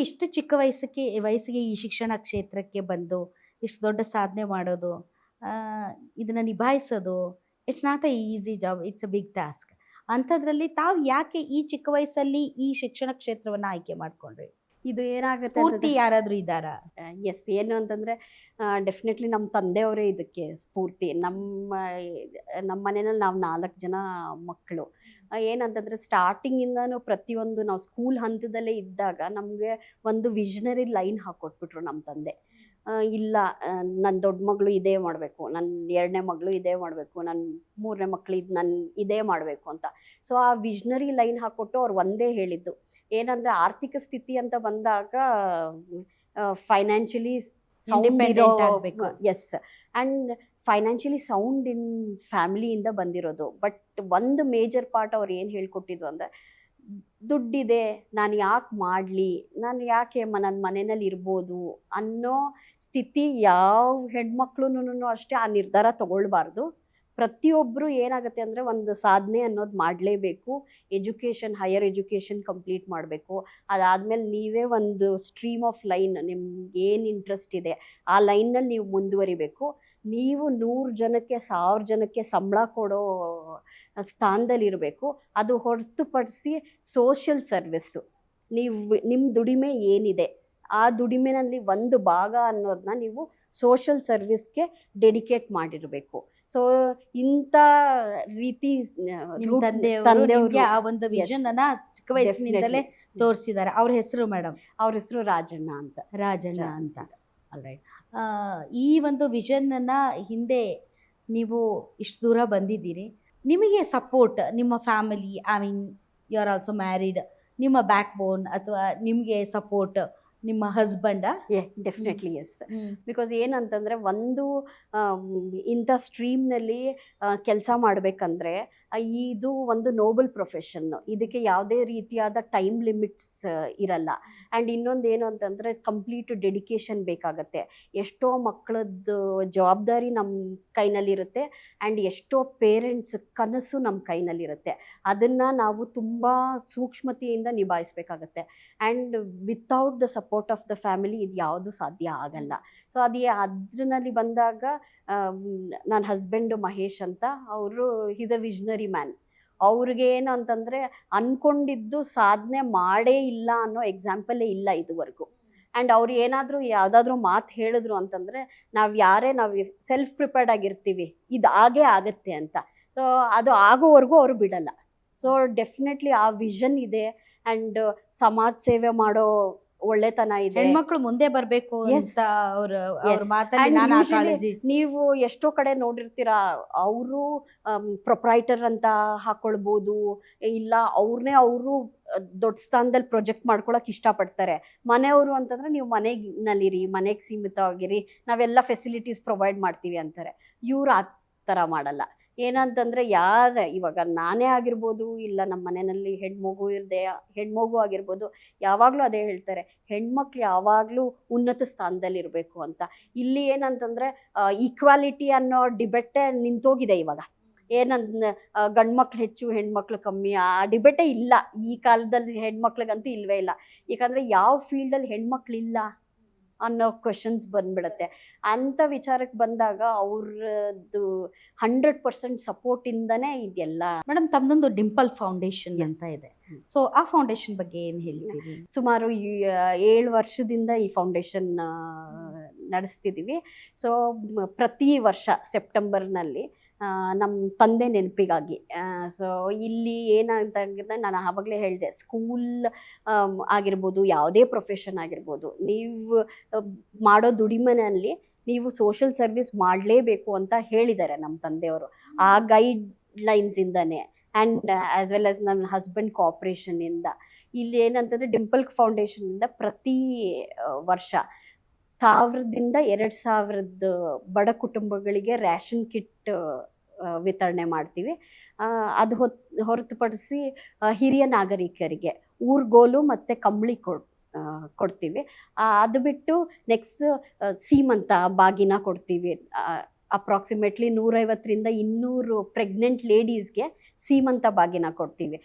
ಇಷ್ಟು ಚಿಕ್ಕ ವಯಸ್ಸಿಗೆ ಈ ಶಿಕ್ಷಣ ಕ್ಷೇತ್ರಕ್ಕೆ ಬಂದು ಇಷ್ಟು ದೊಡ್ಡ ಸಾಧನೆ ಮಾಡೋದು, ಆ, ಇದನ್ನ ನಿಭಾಯಿಸೋದು, it's not a easy job, it's a big task. ಅಂಥದ್ರಲ್ಲಿ ತಾವು ಯಾಕೆ ಈ ಚಿಕ್ಕ ವಯಸ್ಸಲ್ಲಿ ಈ ಶಿಕ್ಷಣ ಕ್ಷೇತ್ರವನ್ನ ಆಯ್ಕೆ ಮಾಡ್ಕೊಂಡ್ರಿ? ಇದು ಏನಾಗುತ್ತೆ ಸ್ಫೂರ್ತಿ ಯಾರಾದ್ರೂ ಇದ್ದಾರಾ? ಎಸ್, ಏನು ಅಂತಂದರೆ ಡೆಫಿನೆಟ್ಲಿ ನಮ್ಮ ತಂದೆಯವರೇ ಇದಕ್ಕೆ ಸ್ಫೂರ್ತಿ. ನಮ್ಮ ಮನೆಯಲ್ಲಿ ನಾವು 4 ಜನ ಮಕ್ಕಳು. ಏನಂತಂದರೆ ಸ್ಟಾರ್ಟಿಂಗಿಂದನೂ ಪ್ರತಿಯೊಂದು ನಾವು ಸ್ಕೂಲ್ ಹಂತದಲ್ಲೇ ಇದ್ದಾಗ ನಮಗೆ ಒಂದು ವಿಷನರಿ ಲೈನ್ ಹಾಕ್ಕೊಟ್ಬಿಟ್ರು ನಮ್ಮ ತಂದೆ. ಇಲ್ಲ, ನನ್ನ ದೊಡ್ಡ ಮಗಳು ಇದೇ ಮಾಡಬೇಕು, ನನ್ನ 2ನೇ ಮಗಳು ಇದೇ ಮಾಡಬೇಕು, ನನ್ನ 3ನೇ ಮಕ್ಕಳು ಇದೇ ಮಾಡಬೇಕು ಅಂತ. ಸೊ ಆ ವಿಷನರಿ ಲೈನ್ ಹಾಕ್ಕೊಟ್ಟು ಅವ್ರು ಒಂದೇ ಹೇಳಿದ್ದು ಏನಂದರೆ, ಆರ್ಥಿಕ ಸ್ಥಿತಿ ಅಂತ ಬಂದಾಗ ಫೈನಾನ್ಷಿಯಲಿ Independent ಆಗ್ಬೇಕು. Yes, and financially sound in ಫ್ಯಾಮಿಲಿಯಿಂದ ಬಂದಿರೋದು. ಬಟ್ ಒಂದು ಮೇಜರ್ ಪಾರ್ಟ್ ಅವ್ರು ಏನು ಹೇಳ್ಕೊಟ್ಟಿದ್ದು ಅಂದರೆ, ದುಡ್ಡಿದೆ, ನಾನು ಯಾಕೆ ಮಾಡಲಿ, ನಾನು ಯಾಕೆ ನನ್ನ ಮನೆಯಲ್ಲಿ ಇರ್ಬೋದು ಅನ್ನೋ ಸ್ಥಿತಿ ಯಾವ ಹೆಣ್ಮಕ್ಳು ಅಷ್ಟೇ ಆ ನಿರ್ಧಾರ ತಗೊಳ್ಬಾರ್ದು. ಪ್ರತಿಯೊಬ್ಬರು ಏನಾಗುತ್ತೆ ಅಂದರೆ, ಒಂದು ಸಾಧನೆ ಅನ್ನೋದು ಮಾಡಲೇಬೇಕು. ಹೈಯರ್ ಎಜುಕೇಷನ್ ಕಂಪ್ಲೀಟ್ ಮಾಡಬೇಕು. ಅದಾದಮೇಲೆ ನೀವೇ ಒಂದು ಸ್ಟ್ರೀಮ್ ಆಫ್ ಲೈನ್, ನಿಮ್ಗೆ ಏನು ಇಂಟ್ರೆಸ್ಟ್ ಇದೆ ಆ ಲೈನಲ್ಲಿ ನೀವು ಮುಂದುವರಿಬೇಕು. ನೀವು 100 ಜನಕ್ಕೆ 1000 ಜನಕ್ಕೆ ಸಂಬಳ ಕೊಡೋ ಸ್ಥಾನದಲ್ಲಿರಬೇಕು. ಅದು ಹೊರತುಪಡಿಸಿ ಸೋಷಿಯಲ್ ಸರ್ವಿಸ್ಸು, ನಿಮ್ಮ ದುಡಿಮೆ ಏನಿದೆ ಆ ದುಡಿಮೆನಲ್ಲಿ ಒಂದು ಭಾಗ ಅನ್ನೋದನ್ನ ನೀವು ಸೋಷಿಯಲ್ ಸರ್ವಿಸ್ಗೆ ಡೆಡಿಕೇಟ್ ಮಾಡಿರಬೇಕು. ಸೊ ಇಂಥ ರೀತಿ ತಂದೆಯವರು ಆ ಒಂದು ವಿಷನ್ ಅನ್ನ ಚಿಕ್ಕ ವಯಸ್ಸಿನಿಂದಲೇ ತೋರಿಸಿದ್ದಾರೆ. ಅವ್ರ ಹೆಸರು ಮೇಡಮ್? ಅವ್ರ ಹೆಸರು ರಾಜಣ್ಣ ಅಂತ. ಆಲ್ರೈಟ್. ಈ ಒಂದು ವಿಷನ್ ಅನ್ನ ಹಿಂದೆ ನೀವು ಇಷ್ಟು ದೂರ ಬಂದಿದ್ದೀರಿ, ನಿಮಗೆ ಸಪೋರ್ಟ್ ನಿಮ್ಮ family, I mean you are also married, ನಿಮ್ಮ ಬ್ಯಾಕ್ ಬೋನ್ ಅಥವಾ ನಿಮಗೆ ಸಪೋರ್ಟ್ ನಿಮ್ಮ ಹಸ್ಬೆಂಡಾ? Definitely yes. ಬಿಕಾಸ್ ಏನಂತಂದರೆ, ಒಂದು ಇಂಥ ಸ್ಟ್ರೀಮ್ನಲ್ಲಿ ಕೆಲಸ ಮಾಡಬೇಕಂದ್ರೆ ಇದು ಒಂದು ನೋಬಲ್ ಪ್ರೊಫೆಷನ್ನು. ಇದಕ್ಕೆ ಯಾವುದೇ ರೀತಿಯಾದ ಟೈಮ್ ಲಿಮಿಟ್ಸ್ ಇರಲ್ಲ. ಆ್ಯಂಡ್ ಇನ್ನೊಂದು ಏನು ಅಂತಂದರೆ, ಕಂಪ್ಲೀಟ್ ಡೆಡಿಕೇಶನ್ ಬೇಕಾಗತ್ತೆ. ಎಷ್ಟೋ ಮಕ್ಕಳದ್ದು ಜವಾಬ್ದಾರಿ ನಮ್ಮ ಕೈನಲ್ಲಿರುತ್ತೆ, ಆ್ಯಂಡ್ ಎಷ್ಟೋ ಪೇರೆಂಟ್ಸ್ ಕನಸು ನಮ್ಮ ಕೈನಲ್ಲಿರುತ್ತೆ. ಅದನ್ನು ನಾವು ತುಂಬ ಸೂಕ್ಷ್ಮತೆಯಿಂದ ನಿಭಾಯಿಸಬೇಕಾಗತ್ತೆ. And without the support of the family ಇದು ಯಾವುದು ಸಾಧ್ಯ ಆಗಲ್ಲ. ಸೊ ಅದರಲ್ಲಿ ಬಂದಾಗ ನನ್ನ ಹಸ್ಬೆಂಡು ಮಹೇಶ್ ಅಂತ, ಅವರು ಈಸ್ ಅ ವಿಷನರಿ ಮ್ಯಾನ್. ಅವ್ರಿಗೆ ಏನು ಅಂತಂದರೆ, ಅಂದ್ಕೊಂಡಿದ್ದು ಸಾಧನೆ ಮಾಡೇ ಇಲ್ಲ ಅನ್ನೋ ಎಕ್ಸಾಂಪಲೇ ಇಲ್ಲ ಇದುವರೆಗೂ. ಆ್ಯಂಡ್ ಅವ್ರು ಏನಾದರೂ ಯಾವುದಾದ್ರೂ ಮಾತು ಹೇಳಿದ್ರು ಅಂತಂದರೆ, ನಾವು ಸೆಲ್ಫ್ ಪ್ರಿಪೇರ್ಡ್ ಆಗಿರ್ತೀವಿ, ಇದು ಆಗೇ ಆಗುತ್ತೆ ಅಂತ. ಸೊ ಅದು ಆಗೋವರೆಗೂ ಅವರು ಬಿಡಲ್ಲ. ಸೊ ಡೆಫಿನೆಟ್ಲಿ ಆ ವಿಷನ್ ಇದೆ. ಆ್ಯಂಡ್ ಸಮಾಜ ಸೇವೆ ಮಾಡೋ ಒಳ್ಳೆತನ ಇದೆ. ಹೆಣ್ಮಕ್ಳು ಮುಂದೆ ಬರಬೇಕು ಅಂತ ಅವ್ರ ಮಾತಲ್ಲಿ ನಾನು ಕಾಳಜಿ. ನೀವು ಎಷ್ಟೋ ಕಡೆ ನೋಡಿರ್ತೀರಾ, ಅವರು ಪ್ರೊಪ್ರೈಟರ್ ಅಂತ ಹಾಕೊಳ್ಬೋದು, ಇಲ್ಲ ಅವರು ದೊಡ್ಡ ಸ್ಥಾನದಲ್ಲಿ ಪ್ರೊಜೆಕ್ಟ್ ಮಾಡ್ಕೊಳಕ್ಕೆ ಇಷ್ಟಪಡ್ತಾರೆ. ಮನೆಯವರು ಅಂತಂದ್ರೆ, ನೀವು ಮನೆಗಿರಿ, ಮನೆಗೆ ಸೀಮಿತವಾಗಿರಿ, ನಾವೆಲ್ಲ ಫೆಸಿಲಿಟೀಸ್ ಪ್ರೊವೈಡ್ ಮಾಡ್ತೀವಿ ಅಂತಾರೆ. ಇವ್ರು ಆ ಥರ ಮಾಡಲ್ಲ. ಏನಂತಂದರೆ, ಇವಾಗ ನಾನೇ ಆಗಿರ್ಬೋದು, ಇಲ್ಲ ನಮ್ಮ ಮನೆಯಲ್ಲಿ ಹೆಣ್ಮಗು ಆಗಿರ್ಬೋದು, ಯಾವಾಗಲೂ ಅದೇ ಹೇಳ್ತಾರೆ, ಹೆಣ್ಮಕ್ಳು ಯಾವಾಗಲೂ ಉನ್ನತ ಸ್ಥಾನದಲ್ಲಿರಬೇಕು ಅಂತ. ಇಲ್ಲಿ ಏನಂತಂದರೆ, ಈಕ್ವಾಲಿಟಿ ಅನ್ನೋ ಡಿಬೇಟೇ ನಿಂತೋಗಿದೆ ಇವಾಗ. ಗಂಡು ಮಕ್ಳು ಹೆಚ್ಚು ಹೆಣ್ಮಕ್ಳು ಕಮ್ಮಿ, ಆ ಡಿಬೇಟೇ ಇಲ್ಲ ಈ ಕಾಲದಲ್ಲಿ. ಹೆಣ್ಮಕ್ಳಿಗಂತೂ ಇಲ್ಲವೇ ಇಲ್ಲ. ಯಾಕಂದರೆ ಯಾವ ಫೀಲ್ಡಲ್ಲಿ ಹೆಣ್ಮಕ್ಳಿಲ್ಲ ಅನ್ನೋ ಕ್ವೆಶನ್ಸ್ ಬಂದ್ಬಿಡುತ್ತೆ. ಅಂಥ ವಿಚಾರಕ್ಕೆ ಬಂದಾಗ ಅವ್ರದ್ದು 100% ಸಪೋರ್ಟಿಂದನೇ ಇದೆಲ್ಲ. ಮೇಡಮ್, ತಮ್ಮದೊಂದು ಡಿಂಪಲ್ ಫೌಂಡೇಶನ್ ಅಂತ ಇದೆ. ಸೊ ಆ ಫೌಂಡೇಶನ್ ಬಗ್ಗೆ ಏನು ಹೇಳ್ತೀರಿ? ಸುಮಾರು 7 ವರ್ಷದಿಂದ ಈ ಫೌಂಡೇಶನ್ ನಡೆಸ್ತಿದ್ದೀವಿ. ಸೊ ಪ್ರತಿ ವರ್ಷ ಸೆಪ್ಟೆಂಬರ್ನಲ್ಲಿ ನಮ್ಮ ತಂದೆ ನೆನಪಿಗಾಗಿ, ಸೊ ಇಲ್ಲಿ ಏನಂತ ನಾನು ಆವಾಗಲೇ ಹೇಳಿದೆ, ಸ್ಕೂಲ್ ಆಗಿರ್ಬೋದು, ಯಾವುದೇ ಪ್ರೊಫೆಷನ್ ಆಗಿರ್ಬೋದು, ನೀವು ಮಾಡೋ ದುಡಿಮೆನಲ್ಲಿ ನೀವು ಸೋಷಿಯಲ್ ಸರ್ವಿಸ್ ಮಾಡಲೇಬೇಕು ಅಂತ ಹೇಳಿದ್ದಾರೆ ನಮ್ಮ ತಂದೆಯವರು. ಆ ಗೈಡ್ ಲೈನ್ಸಿಂದನೇ ಆ್ಯಂಡ್ ಆ್ಯಸ್ ವೆಲ್ ಆಸ್ ನನ್ನ ಹಸ್ಬೆಂಡ್ ಕೋಆಪ್ರೇಷನಿಂದ ಇಲ್ಲಿ ಏನಂತಂದರೆ, ಡಿಂಪಲ್ ಫೌಂಡೇಶನಿಂದ ಪ್ರತಿ ವರ್ಷ 1000ದಿಂದ 2000 ಬಡ ಕುಟುಂಬಗಳಿಗೆ ರ್ಯಾಷನ್ ಕಿಟ್ ವಿತರಣೆ ಮಾಡ್ತೀವಿ. ಅದು ಹೊರತುಪಡಿಸಿ ಹಿರಿಯ ನಾಗರಿಕರಿಗೆ ಊರ್ಗೋಲು ಮತ್ತು ಕಂಬಳಿ ಕೊಡ್ತೀವಿ. ಅದು ಬಿಟ್ಟು ನೆಕ್ಸ್ಟ್ ಸೀಮಂತ ಬಾಗಿನ ಕೊಡ್ತೀವಿ. ಅಪ್ರಾಕ್ಸಿಮೇಟ್ಲಿ 150ರಿಂದ 200 ಪ್ರೆಗ್ನೆಂಟ್ ಲೇಡೀಸ್ಗೆ ಸೀಮಂತ ಬಾಗಿನ ಕೊಡ್ತೀವಿ.